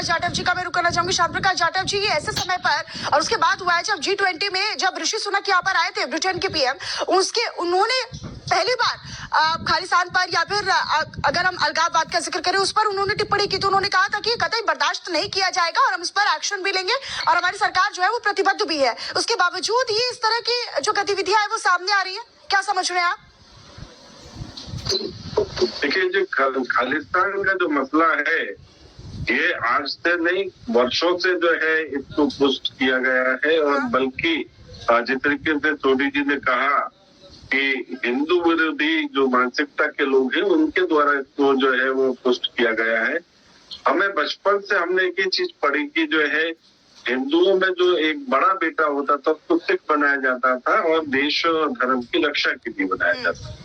जाटव जी का मैं रुक करना चाहूंगी। श्याम प्रकाश जाटव जी, ये ऐसे समय पर और उसके बाद हुआ है जब G20 में जब ऋषि सुनक यहाँ पर आए थे, ब्रिटेन के पीएम, उन्होंने पहली बार खालिस्तान पर या फिर अगर हम अलगाववाद का जिक्र करें उस पर उन्होंने टिप्पणी की, तो उन्होंने कहा था कि कतई बर्दाश्त नहीं किया जाएगा और हम इस पर एक्शन भी लेंगे और हमारी सरकार जो है वो प्रतिबद्ध भी है। उसके बावजूद ये इस तरह की जो गतिविधियां है वो सामने आ रही है, क्या समझ रहे हैं आप? देखिए, जो खालिस्तान का जो मसला है, ये आज से नहीं वर्षों से जो है इसको पुष्ट किया गया है और बल्कि जिस तरीके से सोडी जी ने कहा कि हिंदू विरोधी जो मानसिकता के लोग हैं उनके द्वारा इसको जो है वो पुष्ट किया गया है। हमें बचपन से हमने एक ही चीज पढ़ी कि जो है हिंदुओं में जो एक बड़ा बेटा होता था उसको सिख बनाया जाता था और देश और धर्म की रक्षा के लिए बनाया जाता था।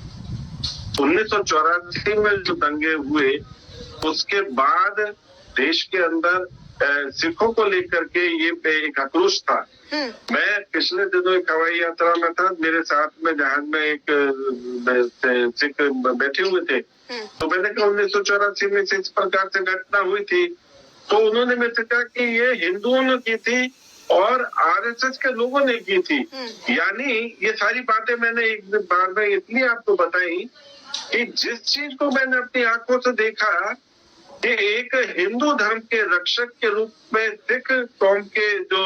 1984 में जो दंगे हुए उसके बाद देश के अंदर सिखों को लेकर के ये एक आक्रोश था। मैं पिछले दिनों एक हवाई यात्रा में था, मेरे साथ में जहाज में एक सिख बैठे हुए थे, तो मैंने कहा 1984 में इस प्रकार से घटना हुई थी, तो उन्होंने मेरे से कहा कि ये हिंदुओं ने की थी और आरएसएस के लोगों ने की थी। यानी ये सारी बातें मैंने एक बार में इसलिए आपको बताई कि जिस चीज को मैंने अपनी आंखों से देखा कि एक हिंदू धर्म के रक्षक के रूप में सिख कौम के जो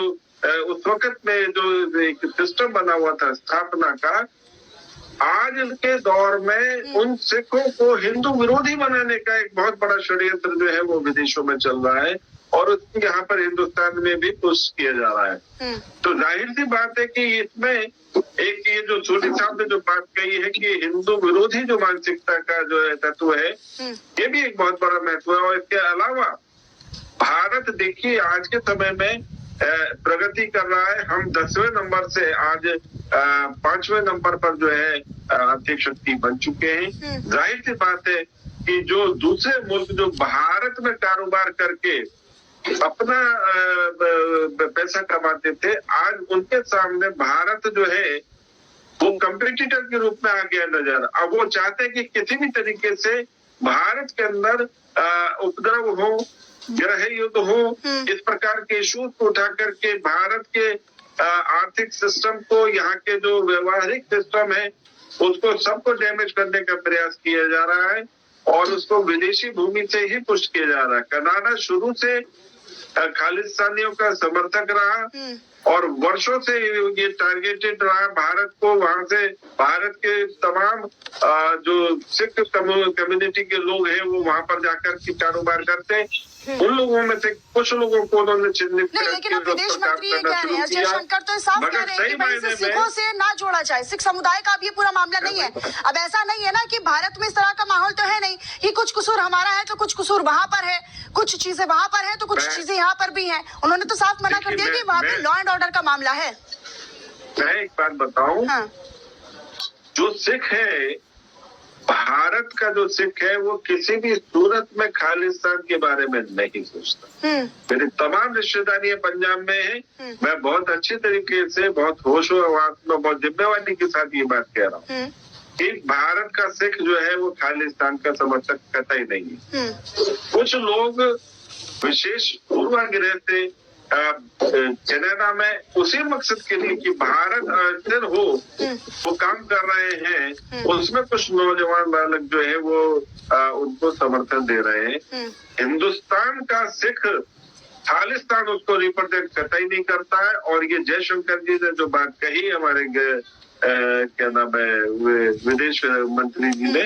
उस वक्त में जो एक सिस्टम बना हुआ था स्थापना का, आज के दौर में उन सिखों को हिंदू विरोधी बनाने का एक बहुत बड़ा षड्यंत्र जो है वो विदेशों में चल रहा है और उसको यहाँ पर हिंदुस्तान में भी पुष्ट किया जा रहा है। तो जाहिर सी बात है कि इसमें एक ये जो सोडी साहब ने जो बात कही है कि हिंदू विरोधी जो मानसिकता का जो है तत्व है, ये भी एक बहुत बड़ा महत्व है। और इसके अलावा भारत देखिए आज के समय में प्रगति कर रहा है। हम 10वें नंबर से आज 5वें नंबर पर जो है आर्थिक शक्ति बन चुके हैं। जाहिर सी बात है कि जो दूसरे मुल्क जो भारत में कारोबार करके अपना पैसा कमाते थे, आज उनके सामने भारत जो है वो कंपटीटर के रूप में आ गया नजर। अब वो चाहते हैं कि किसी भी तरीके से भारत के अंदर उपद्रव हो, ग्रह युद्ध हो, इस प्रकार के इशूज को उठा करके भारत के आर्थिक सिस्टम को, यहाँ के जो व्यवहारिक सिस्टम है उसको सबको डैमेज करने का प्रयास किया जा रहा है और उसको विदेशी भूमि से ही पुष्ट किया जा रहा है। कनाडा शुरू से खालिस्तानियों का समर्थक रहा और वर्षों से ये टारगेटेड रहा भारत को। वहां से भारत के तमाम जो सिख कम्युनिटी के लोग हैं वो वहां पर जाकर के कारोबार करते, उन लोगों में से कुछ लोगों को उन्होंने चिन्हित नहीं, लेकिन अब विदेश मंत्री ये कह रहे हैं, अजय शंकर तो साफ कह रहे हैं कि भाई इसे सिखों से ना जोड़ा जाए, सिख समुदाय का अब ये पूरा मामला नहीं है। अब ऐसा नहीं है ना कि भारत में इस तरह का माहौल तो है नहीं कि कुछ कसूर हमारा है तो कुछ कसूर वहां पर है, कुछ चीजें वहां पर है तो कुछ चीजें यहाँ पर भी है। उन्होंने तो साफ मना कर दिया कि वहाँ पे लॉ एंड ऑर्डर का मामला है। मैं एक बात बताऊं, जो सिख है, भारत का जो सिख है वो किसी भी सूरत में खालिस्तान के बारे में नहीं सोचता। मेरी तमाम रिश्तेदारियां पंजाब में है, मैं बहुत अच्छी तरीके से, बहुत होशो हवास में, बहुत जिम्मेवारी के साथ ये बात कह रहा हूँ कि भारत का सिख जो है वो खालिस्तान का समर्थक कतई नहीं है। कुछ लोग विशेष पूर्वाग्रह से कनाडा में उसी मकसद के लिए कि भारत स्थिर हो वो काम कर रहे हैं, उसमें कुछ नौजवान बालक जो है वो उनको समर्थन दे रहे हैं। हिंदुस्तान का सिख खालिस्तान उसको रिप्रेजेंट कतई नहीं करता है। और ये जयशंकर जी ने जो बात कही हमारे क्या नाम है विदेश मंत्री जी ने,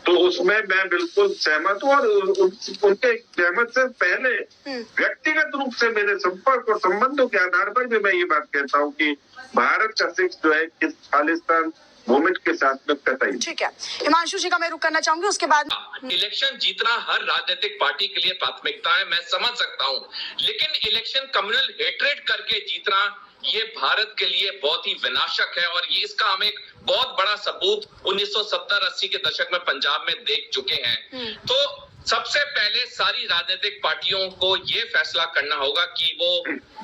तो उसमें मैं बिल्कुल सहमत हूँ और उनके सहमत से पहले व्यक्तिगत रूप से मेरे संपर्क और संबंधों के आधार पर भी मैं ये बात कहता हूँ कि भारत का सिख जो है किस खालिस्तान मूवमेंट के साथ में कतई। ठीक है, हिमांशु जी का मैं रुक करना चाहूंगी, उसके बाद इलेक्शन जीतना हर राजनीतिक पार्टी के लिए प्राथमिकता है, मैं समझ सकता हूँ, लेकिन इलेक्शन कम्युनल हेट्रेड करके जीतना ये भारत के लिए बहुत ही विनाशक है और ये इसका हम एक बहुत बड़ा सबूत 1970-80 के दशक में पंजाब में देख चुके हैं। तो सबसे पहले सारी राजनीतिक पार्टियों को ये फैसला करना होगा कि वो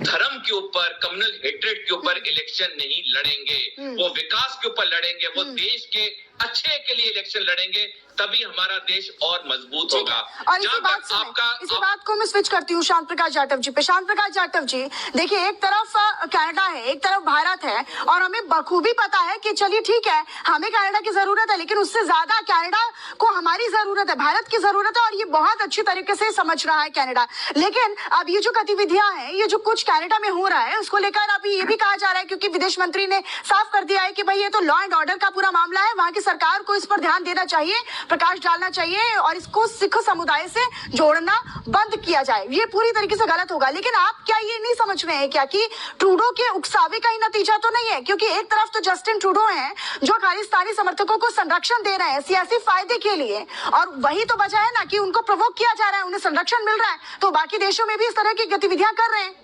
धर्म के ऊपर, कम्युनल हेट्रेड के ऊपर इलेक्शन नहीं लड़ेंगे, वो विकास के ऊपर लड़ेंगे, वो देश के अच्छे के लिए इलेक्शन लड़ेंगे, तभी हमारा देश और मजबूत ठीक होगा। है। और इसी बात को मैं स्विच करती हूँ श्याम प्रकाश जाटव जी पे। श्याम प्रकाश जाटव जी, देखिए, एक तरफ कनाडा है, एक तरफ भारत है, और हमें बखूबी पता है कि चलिए ठीक है, हमें कनाडा की जरूरत है, लेकिन उससे ज्यादा कनाडा को हमारी जरूरत है, भारत की जरूरत है, और ये बहुत अच्छी तरीके से समझ रहा है कनाडा। लेकिन अब ये जो गतिविधियां हैं, ये जो कुछ कनाडा में हो रहा है, उसको लेकर अभी ये भी कहा जा रहा है, क्योंकि विदेश मंत्री ने साफ कर दिया है कि भाई ये तो लॉ एंड ऑर्डर का पूरा मामला है, वहां की सरकार को इस पर ध्यान देना चाहिए, प्रकाश डालना चाहिए, और इसको सिख समुदाय से जोड़ना बंद किया जाए। ये पूरी तरीके से गलत होगा। लेकिन आप क्या ये नहीं समझ रहे हैं क्या कि ट्रूडो के उकसावे का ही नतीजा तो नहीं है? क्योंकि एक तरफ तो जस्टिन ट्रूडो हैं जो खालिस्तानी समर्थकों को संरक्षण दे रहे हैं सियासी फायदे के लिए, और वही तो वजह है ना कि उनको प्रोवोक किया जा रहा है, उन्हें संरक्षण मिल रहा है, तो बाकी देशों में भी इस तरह की गतिविधियां कर रहे हैं।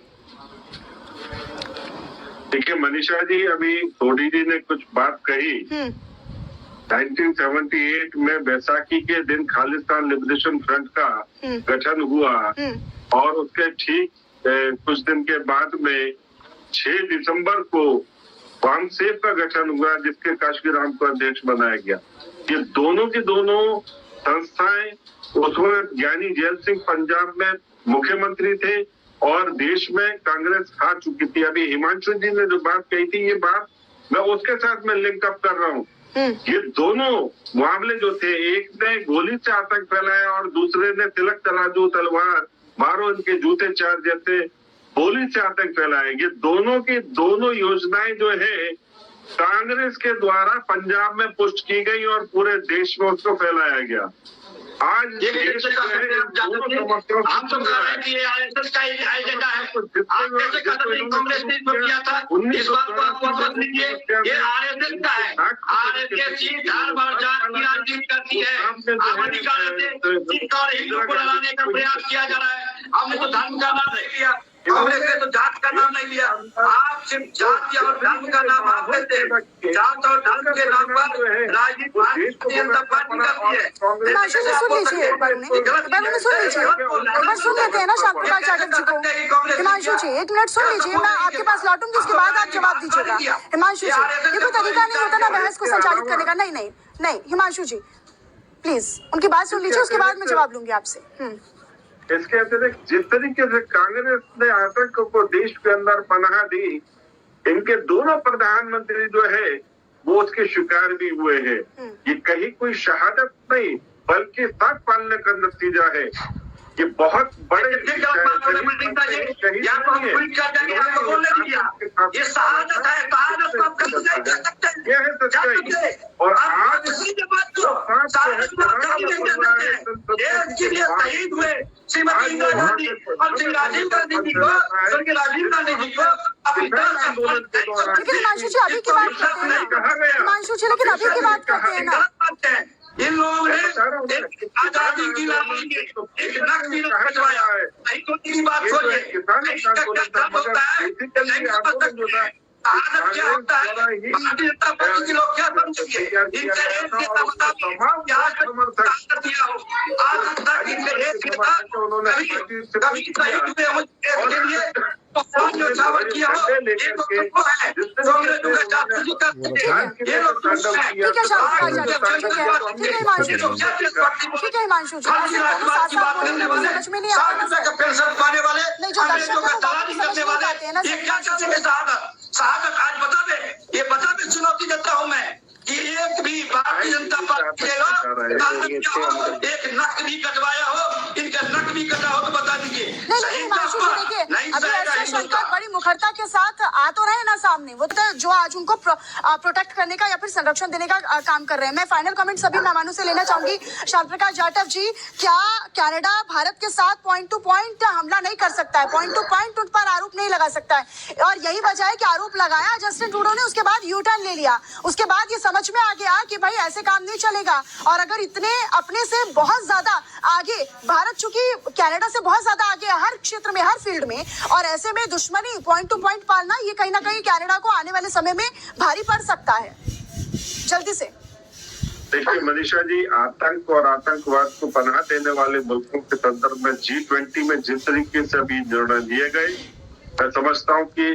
देखिए मनीषा जी, अभी मोदी जी ने कुछ बात कही। 1978 में बैसाखी के दिन खालिस्तान लिबरेशन फ्रंट का गठन हुआ, और उसके ठीक कुछ दिन के बाद में 6 दिसंबर को वामसेफ का गठन हुआ, जिसके काश्मीर राम को अध्यक्ष बनाया गया। ये दोनों की दोनों संस्थाएं, उसमें ज्ञानी जैल सिंह पंजाब में मुख्यमंत्री थे और देश में कांग्रेस हार चुकी थी। अभी हिमांशु जी ने जो बात कही थी, ये बात मैं उसके साथ में लिंक अप कर रहा हूँ। ये दोनों मामले जो थे, एक ने गोली से आतंक फैलाया और दूसरे ने तिलक तराजू तलवार मारो इनके जूते चार जैसे गोली से आतंक फैलाया। ये दोनों की दोनों योजनाएं जो है कांग्रेस के द्वारा पंजाब में पुष्ट की गई और पूरे देश में उसको फैलाया गया। आज ये देश का हम तो कह रहे हैं कि ये आरएसएस का एजेंडा है। आप कैसे कहते हैं कांग्रेस ने इसको किया था? इस बात को आप वापस लीजिए, ये आरएसएस का है। आरएसएस ही धर्म और जात की राजनीति करती है। आप अधिकार से सिख और हिंदू को लड़ाने का प्रयास किया जा रहा है। हमने तो धर्म का नाम नहीं लिया, कांग्रेस ने तो जात का नाम नहीं लिया। आप सिर्फ जाति और धर्म का नाम आप लेते हैं। जात और धर्म के नाम पर राजनीति भारतीय जनता पार्टी करती है। हिमांशु जी सुन लीजिए, एक बार सुन लेते हैं ना श्याम प्रकाश जाटव जी को। हिमांशु जी 1 मिनट सुन लीजिए, मैं आपके पास लौटूंगी, उसके बाद आप जवाब दीजिएगा। हिमांशु जी, ये कोई तरीका नहीं होता ना बहस को संचालित करने का। नहीं हिमांशु जी प्लीज उनकी बात सुन लीजिए, उसके बाद मैं जवाब लूंगी आपसे। इसके अतिरिक्त जिस तरीके से कांग्रेस ने आतंक को देश के अंदर पनाह दी, इनके दोनों प्रधानमंत्री जो है वो उसके शिकार भी हुए हैं। ये कहीं कोई शहादत नहीं बल्कि साथ पालने का नतीजा है। ये बहुत बड़े ये शहादत है, शहादत आप कभी नहीं कर सकते। ये है सच्चाई। और आज के लिए शहीद हुए श्रीमती इंदिरा गांधी और श्री राजीव गांधी जी को, स्वर्गीय राजीव गांधी जी को लेकिन हिमांशु जी अभी की बात करते हैं, हिमांशु जी लेकिन अभी की बात करते हैं ना। इन लोगों ने आजादी की लड़ाई में एक नक्शा खिंचवाया है। नहीं तो की बात छोड़िए, आदत क्या होता है, भारतीय जनता पार्टी के लोग क्या समझेंगे? इनके रेट के मुताबिक यहाँ तक दिया हो, आज तक इनके रेट के साथ कभी सही हुए हो के लिए जो दावत किया हो, एक तो है कांग्रेस का चापूसी करते हैं। ये लोग ठीक है शाम ठीक है हिमांशु जी, की बात करने वाले, 60 रुपए का पेंशन पाने वाले, अंग्रेजों का दलाली करने वाले, ये क्या करेंगे? शहादत आज बता दे चुनौती देता हूँ मैं कि एक भी भारतीय जनता पार्टी के लोग एक नक भी कटवाया हो, इनका नक भी कटा हो तो बता दीजिए। नहीं हिमांशु जी देखिए, अभी ऐसे शंकर बड़ी मुखरता के साथ आ तो रहे ना सामने, वो तो जो आज उनको प्रोटेक्ट करने का या फिर संरक्षण देने का काम कर रहे हैं। मैं फाइनल कमेंट सभी मेहमानों से लेना चाहूंगी। श्याम प्रकाश जाटव जी, क्या कनाडा भारत के साथ पॉइंट टू पॉइंट हमला नहीं कर सकता है, पॉइंट टू पॉइंट उन पर आरोप नहीं लगा सकता है? और यही वजह है कि आरोप लगाया जस्टिन ट्रूडो ने, उसके बाद यू टर्न ले लिया, उसके बाद ये समझ में आ गया कि भाई ऐसे काम नहीं चलेगा। और अगर इतने अपने से बहुत ज्यादा आगे भारत, चूंकि कनाडा से बहुत ज्यादा आगे हर क्षेत्र में, हर फील्ड में, और ऐसे में दुश्मनी पॉइंट टू पॉइंट पालना ये कहीं ना कहीं कनाडा को आने वाले समय में भारी पड़ सकता है। जल्दी से देखिए मनीषा जी, आतंक और आतंकवाद को पनाह देने वाले मुल्कों के संदर्भ में G20 में जिस तरीके से अभी निर्णय लिए गए, मैं समझता हूँ कि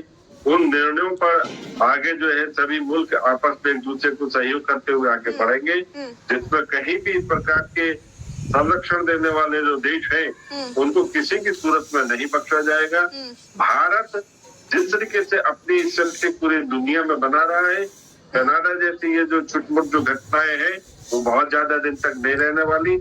उन निर्णयों पर आगे जो है सभी मुल्क आपस में एक दूसरे को सहयोग करते हुए आगे बढ़ेंगे, जिसमें कहीं भी इस प्रकार के संरक्षण देने वाले जो देश हैं उनको किसी की सूरत में नहीं बख्शा जाएगा। भारत जिस तरीके से अपनी सेल्फी पूरी दुनिया में बना रहा है, कनाडा जैसी ये जो छुटमुट जो घटनाएं हैं वो बहुत ज्यादा दिन तक नहीं रहने वाली।